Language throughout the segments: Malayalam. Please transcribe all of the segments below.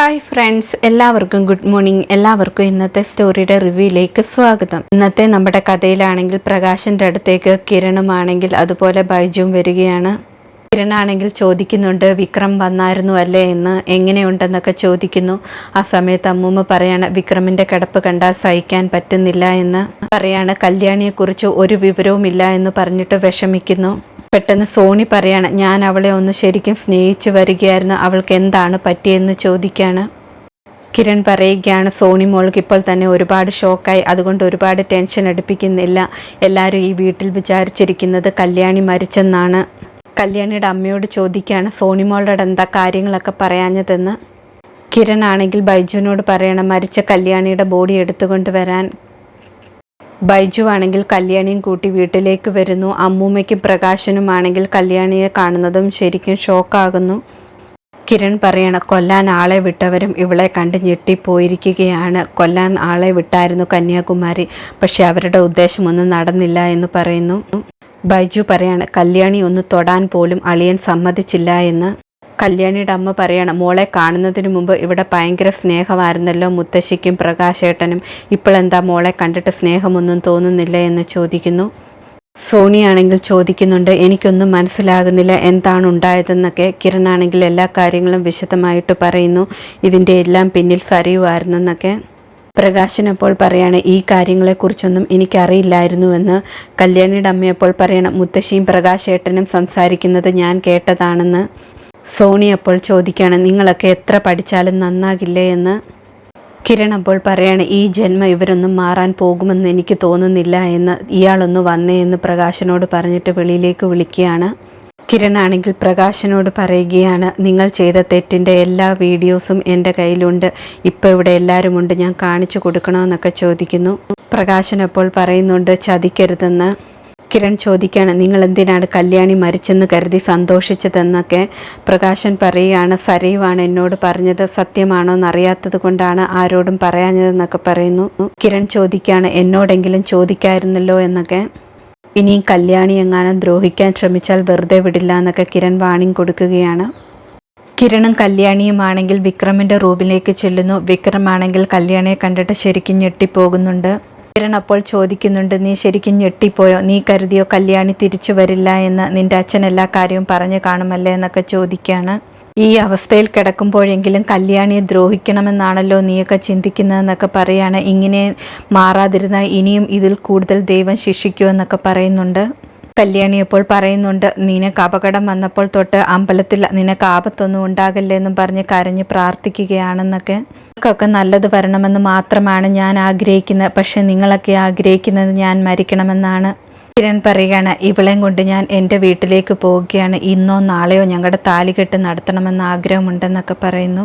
ഹായ് ഫ്രണ്ട്സ്, എല്ലാവർക്കും ഗുഡ് മോർണിംഗ്. എല്ലാവർക്കും ഇന്നത്തെ സ്റ്റോറിയുടെ റിവ്യൂയിലേക്ക് സ്വാഗതം. ഇന്നത്തെ നമ്മുടെ കഥയിലാണെങ്കിൽ പ്രകാശിൻ്റെ അടുത്തേക്ക് കിരണുമാണെങ്കിൽ അതുപോലെ ബൈജുവും വരികയാണ്. കിരണാണെങ്കിൽ ചോദിക്കുന്നുണ്ട്, വിക്രം വന്നായിരുന്നു അല്ലേ എന്ന്, എങ്ങനെയുണ്ടെന്നൊക്കെ ചോദിക്കുന്നു. ആ സമയത്ത് അമ്മൂമ്മ പറയാണ്, വിക്രമിൻ്റെ കിടപ്പ് കണ്ടാൽ സഹിക്കാൻ പറ്റുന്നില്ല എന്ന് പറയാണ്. കല്യാണിയെക്കുറിച്ച് ഒരു വിവരവുമില്ല എന്ന് പറഞ്ഞിട്ട് വിഷമിക്കുന്നു. പെട്ടെന്ന് സോണി പറയാണ്, ഞാൻ അവളെ ഒന്ന് ശരിക്കും സ്നേഹിച്ചു വരികയായിരുന്നു, അവൾക്ക് എന്താണ് പറ്റിയെന്ന് ചോദിക്കുകയാണ്. കിരൺ പറയുകയാണ്, സോണി മോൾക്ക് ഇപ്പോൾ തന്നെ ഒരുപാട് ഷോക്കായി, അതുകൊണ്ട് ഒരുപാട് ടെൻഷൻ എടുപ്പിക്കുന്നില്ല. എല്ലാവരും ഈ വീട്ടിൽ വിചാരിച്ചിരിക്കുന്നത് കല്യാണി മരിച്ചെന്നാണ്. കല്യാണിയുടെ അമ്മയോട് ചോദിക്കുകയാണ്, സോണി മോളുടെ എന്താ കാര്യങ്ങളൊക്കെ പറയാഞ്ഞതെന്ന്. കിരൺ ആണെങ്കിൽ ബൈജുവിനോട് പറയണം മരിച്ച കല്യാണിയുടെ ബോഡി എടുത്തുകൊണ്ട് വരാൻ. ബൈജു ആണെങ്കിൽ കല്യാണിയും കൂട്ടി വീട്ടിലേക്ക് വരുന്നു. അമ്മൂമ്മയ്ക്കും പ്രകാശനുമാണെങ്കിൽ കല്യാണിയെ കാണുന്നതും ശരിക്കും ഷോക്കാകുന്നു. കിരൺ പറയണ, കൊല്ലാൻ ആളെ വിട്ടവരും ഇവളെ കണ്ട് ഞെട്ടിപ്പോയിരിക്കുകയാണ്. കൊല്ലാൻ ആളെ വിട്ടായിരുന്നു കന്യാകുമാരി, പക്ഷെ അവരുടെ ഉദ്ദേശമൊന്നും നടന്നില്ല എന്ന് പറയുന്നു. ബൈജു പറയാണ്, കല്യാണി ഒന്ന് തൊടാൻ പോലും അളിയൻ സമ്മതിച്ചില്ല എന്ന്. കല്യാണിയുടെ അമ്മ പറയണം, മോളെ കാണുന്നതിന് മുമ്പ് ഇവിടെ ഭയങ്കര സ്നേഹമായിരുന്നല്ലോ മുത്തശ്ശിക്കും പ്രകാശേട്ടനും, ഇപ്പോഴെന്താ മോളെ കണ്ടിട്ട് സ്നേഹമൊന്നും തോന്നുന്നില്ല എന്ന് ചോദിക്കുന്നു. സോണിയാണെങ്കിൽ ചോദിക്കുന്നുണ്ട്, എനിക്കൊന്നും മനസ്സിലാകുന്നില്ല എന്താണ് ഉണ്ടായതെന്നൊക്കെ. കിരണാണെങ്കിൽ എല്ലാ കാര്യങ്ങളും വിശദമായിട്ട് പറയുന്നു, ഇതിൻ്റെ എല്ലാം പിന്നിൽ സരിയുമായിരുന്നെന്നൊക്കെ. പ്രകാശനപ്പോൾ പറയാണ്, ഈ കാര്യങ്ങളെക്കുറിച്ചൊന്നും എനിക്കറിയില്ലായിരുന്നുവെന്ന്. കല്യാണിയുടെ അമ്മയപ്പോൾ പറയണം, മുത്തശ്ശിയും പ്രകാശേട്ടനും സംസാരിക്കുന്നത് ഞാൻ കേട്ടതാണെന്ന്. സോണി അപ്പോൾ ചോദിക്കുകയാണ്, നിങ്ങളൊക്കെ എത്ര പഠിച്ചാലും നന്നാകില്ലേ എന്ന്. കിരൺ അപ്പോൾ പറയാണ്, ഈ ജന്മം ഇവരൊന്നും മാറാൻ പോകുമെന്ന് എനിക്ക് തോന്നുന്നില്ല എന്ന്. ഇയാളൊന്ന് വന്നേ എന്ന് പ്രകാശനോട് പറഞ്ഞിട്ട് വെളിയിലേക്ക് വിളിക്കുകയാണ്. കിരണാണെങ്കിൽ പ്രകാശനോട് പറയുകയാണ്, നിങ്ങൾ ചെയ്ത തെറ്റിൻ്റെ എല്ലാ വീഡിയോസും എൻ്റെ കയ്യിലുണ്ട്, ഇപ്പോൾ ഇവിടെ എല്ലാവരുമുണ്ട്, ഞാൻ കാണിച്ചു കൊടുക്കണമെന്നൊക്കെ ചോദിക്കുന്നു. പ്രകാശൻ അപ്പോൾ പറയുന്നുണ്ട്, ചതിക്കരുതെന്ന്. കിരൺ ചോദിക്കുകയാണ്, നിങ്ങൾ എന്തിനാണ് കല്യാണി മരിച്ചെന്ന് കരുതി സന്തോഷിച്ചതെന്നൊക്കെ. പ്രകാശൻ പറയുകയാണ്, സരയുവാണ് എന്നോട് പറഞ്ഞത്, സത്യമാണോ എന്നറിയാത്തത് കൊണ്ടാണ് ആരോടും പറയാഞ്ഞതെന്നൊക്കെ പറയുന്നു. കിരൺ ചോദിക്കുകയാണ്, എന്നോടെങ്കിലും ചോദിക്കായിരുന്നല്ലോ എന്നൊക്കെ. ഇനിയും കല്യാണി എങ്ങാനും ദ്രോഹിക്കാൻ ശ്രമിച്ചാൽ വെറുതെ വിടില്ല എന്നൊക്കെ കിരൺ വാണിംഗ് കൊടുക്കുകയാണ്. കിരണും കല്യാണിയുമാണെങ്കിൽ വിക്രമിൻ്റെ റൂമിലേക്ക് ചെല്ലുന്നു. വിക്രമാണെങ്കിൽ കല്യാണിയെ കണ്ടിട്ട് ശരിക്കും ഞെട്ടിപ്പോകുന്നുണ്ട്. കിരൺ അപ്പോൾ ചോദിക്കുന്നുണ്ട്, നീ ശരിക്കും ഞെട്ടിപ്പോയോ? നീ കരുതിയോ കല്യാണി തിരിച്ചു വരില്ല എന്ന്? നിന്റെ അച്ഛൻ എല്ലാ കാര്യവും പറഞ്ഞു കാണുമല്ലേ എന്നൊക്കെ ചോദിക്കുകയാണ്. ഈ അവസ്ഥയിൽ കിടക്കുമ്പോഴെങ്കിലും കല്യാണിയെ ദ്രോഹിക്കണമെന്നാണല്ലോ നീയൊക്കെ ചിന്തിക്കുന്നതെന്നൊക്കെ പറയാണ്. ഇങ്ങനെ മാറാതിരുന്നാൽ ഇനിയും ഇതിൽ കൂടുതൽ ദൈവം ശിക്ഷിക്കുമെന്നൊക്കെ പറയുന്നുണ്ട്. കല്യാണി അപ്പോൾ പറയുന്നുണ്ട്, നിനക്ക് അപകടം വന്നപ്പോൾ തൊട്ട് അമ്പലത്തിൽ നിനക്ക് ആപത്തൊന്നും ഉണ്ടാകല്ലേ എന്നും പറഞ്ഞ് കരഞ്ഞ് പ്രാർത്ഥിക്കുകയാണെന്നൊക്കെ. നിങ്ങൾക്കൊക്കെ നല്ലത് വരണമെന്ന് മാത്രമാണ് ഞാൻ ആഗ്രഹിക്കുന്നത്, പക്ഷെ നിങ്ങളൊക്കെ ആഗ്രഹിക്കുന്നത് ഞാൻ മരിക്കണമെന്നാണ്. കിരൺ പറയുകയാണ്, ഇവളെയും കൊണ്ട് ഞാൻ എൻ്റെ വീട്ടിലേക്ക് പോവുകയാണ്, ഇന്നോ നാളെയോ ഞങ്ങളുടെ താലികെട്ട് നടത്തണമെന്ന് ആഗ്രഹമുണ്ടെന്നൊക്കെ പറയുന്നു.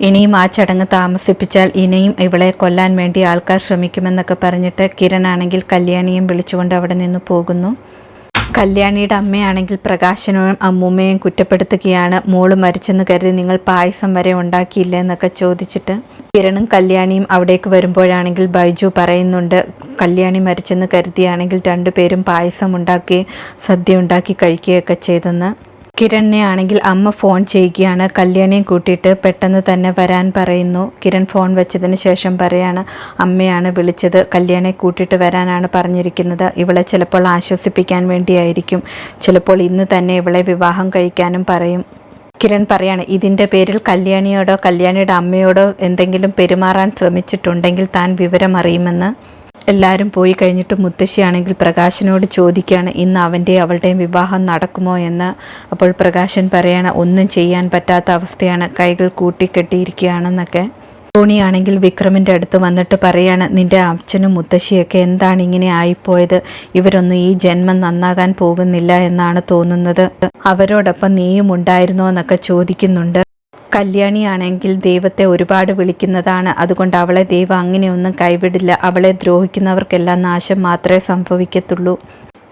ഇനിയും ആ ചടങ്ങ് താമസിപ്പിച്ചാൽ ഇനിയും ഇവളെ കൊല്ലാൻ വേണ്ടി ആൾക്കാർ ശ്രമിക്കുമെന്നൊക്കെ പറഞ്ഞിട്ട് കിരൺ ആണെങ്കിൽ കല്യാണിയും വിളിച്ചുകൊണ്ട് അവിടെ നിന്ന് പോകുന്നു. കല്യാണിയുടെ അമ്മയാണെങ്കിൽ പ്രകാശനും അമ്മൂമ്മയും കുറ്റപ്പെടുത്തുകയാണ്, മോള് മരിച്ചെന്ന് കരുതി നിങ്ങൾ പായസം വരെ ഉണ്ടാക്കിയില്ലേ എന്നൊക്കെ ചോദിച്ചിട്ട്. കിരണും കല്യാണിയും അവിടേക്ക് വരുമ്പോഴാണെങ്കിൽ ബൈജു പറയുന്നുണ്ട്, കല്യാണി മരിച്ചെന്ന് കരുതിയാണെങ്കിൽ രണ്ടുപേരും പായസം ഉണ്ടാക്കി സദ്യ ഉണ്ടാക്കി കഴിക്കുകയൊക്കെ ചെയ്തെന്ന്. കിരണിനെ ആണെങ്കിൽ അമ്മ ഫോൺ ചെയ്യുകയാണ്, കല്യാണിയെ കൂട്ടിയിട്ട് പെട്ടെന്ന് തന്നെ വരാൻ പറയുന്നു. കിരൺ ഫോൺ വെച്ചതിന് ശേഷം പറയാണ്, അമ്മയാണ് വിളിച്ചത്, കല്യാണിയെ കൂട്ടിയിട്ട് വരാനാണ് പറഞ്ഞിരിക്കുന്നത്. ഇവളെ ചിലപ്പോൾ ആശ്വസിപ്പിക്കാൻ വേണ്ടിയായിരിക്കും, ചിലപ്പോൾ ഇന്ന് തന്നെ ഇവളെ വിവാഹം കഴിക്കാനും പറയും. കിരൺ പറയാണ്, ഇതിൻ്റെ പേരിൽ കല്യാണിയോടോ കല്യാണിയുടെ അമ്മയോടോ എന്തെങ്കിലും പെരുമാറാൻ ശ്രമിച്ചിട്ടുണ്ടെങ്കിൽ താൻ വിവരം അറിയുമെന്ന്. എല്ലാവരും പോയി കഴിഞ്ഞിട്ട് മുത്തശ്ശിയാണെങ്കിൽ പ്രകാശനോട് ചോദിക്കുകയാണ്, ഇന്ന് അവളുടെയും വിവാഹം നടക്കുമോ എന്ന്. അപ്പോൾ പ്രകാശൻ പറയാണ്, ഒന്നും ചെയ്യാൻ പറ്റാത്ത അവസ്ഥയാണ്, കൈകൾ കൂട്ടിക്കെട്ടിയിരിക്കുകയാണെന്നൊക്കെ. ധോണിയാണെങ്കിൽ വിക്രമിൻ്റെ അടുത്ത് വന്നിട്ട് പറയാണ്, നിൻ്റെ അച്ഛനും മുത്തശ്ശിയൊക്കെ എന്താണ് ഇങ്ങനെ ആയിപ്പോയത്? ഇവരൊന്നും ഈ ജന്മം നന്നാകാൻ പോകുന്നില്ല എന്നാണ് തോന്നുന്നത്. അവരോടൊപ്പം നീയും ഉണ്ടായിരുന്നോ എന്നൊക്കെ ചോദിക്കുന്നുണ്ട്. കല്യാണിയാണെങ്കിൽ ദൈവത്തെ ഒരുപാട് വിളിക്കുന്നതാണ്, അതുകൊണ്ട് അവളെ ദൈവം അങ്ങനെയൊന്നും കൈവിടില്ല, അവളെ ദ്രോഹിക്കുന്നവർക്കെല്ലാം നാശം മാത്രമേ സംഭവിക്കത്തുള്ളൂ.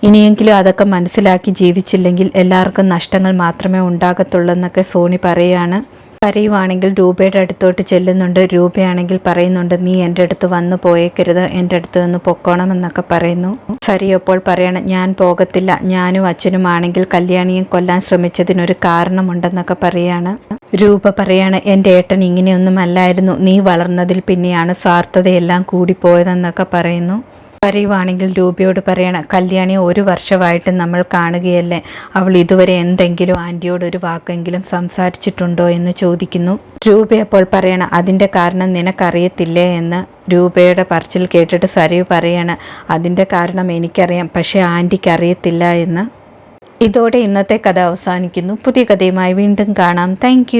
ഇനിയെങ്കിലും അതൊക്കെ മനസ്സിലാക്കി ജീവിച്ചില്ലെങ്കിൽ എല്ലാവർക്കും നഷ്ടങ്ങൾ മാത്രമേ ഉണ്ടാകത്തുള്ളൂ എന്നൊക്കെ സോണി പറയുകയാണ്. കരയുവാണെങ്കിൽ രൂപയുടെ അടുത്തോട്ട് ചെല്ലുന്നുണ്ട്. രൂപയാണെങ്കിൽ പറയുന്നുണ്ട്, നീ എൻ്റെ അടുത്ത് വന്നു പോയേക്കരുത്, എൻ്റെ അടുത്ത് നിന്ന് പൊക്കോണമെന്നൊക്കെ പറയുന്നു. സരി അപ്പോൾ പറയണം, ഞാൻ പോകത്തില്ല, ഞാനും അച്ഛനുമാണെങ്കിൽ കല്യാണിയെ കൊല്ലാൻ ശ്രമിച്ചതിനൊരു കാരണമുണ്ടെന്നൊക്കെ പറയാണ്. രൂപ പറയാണ്, എൻ്റെ ഏട്ടൻ ഇങ്ങനെയൊന്നും അല്ലായിരുന്നു, നീ വളർന്നതിൽ പിന്നെയാണ് സ്വാർത്ഥതയെല്ലാം കൂടിപ്പോയതെന്നൊക്കെ പറയുന്നു. പറയുവാണെങ്കിൽ രൂപയോട് പറയണം, കല്യാണി 1 വർഷമായിട്ട് നമ്മൾ കാണുകയല്ലേ, അവൾ ഇതുവരെ എന്തെങ്കിലും ആൻറ്റിയോട് ഒരു വാക്കെങ്കിലും സംസാരിച്ചിട്ടുണ്ടോ എന്ന് ചോദിക്കുന്നു. രൂപ അപ്പോൾ പറയണം, അതിൻ്റെ കാരണം നിനക്കറിയത്തില്ലേ എന്ന്. രൂപയുടെ പറച്ചിൽ കേട്ടിട്ട് സരി പറയാണ്, അതിൻ്റെ കാരണം എനിക്കറിയാം, പക്ഷേ ആൻറ്റിക്ക് അറിയത്തില്ല എന്ന്. ഇതോടെ ഇന്നത്തെ കഥ അവസാനിക്കുന്നു. പുതിയ കഥയുമായി വീണ്ടും കാണാം. താങ്ക്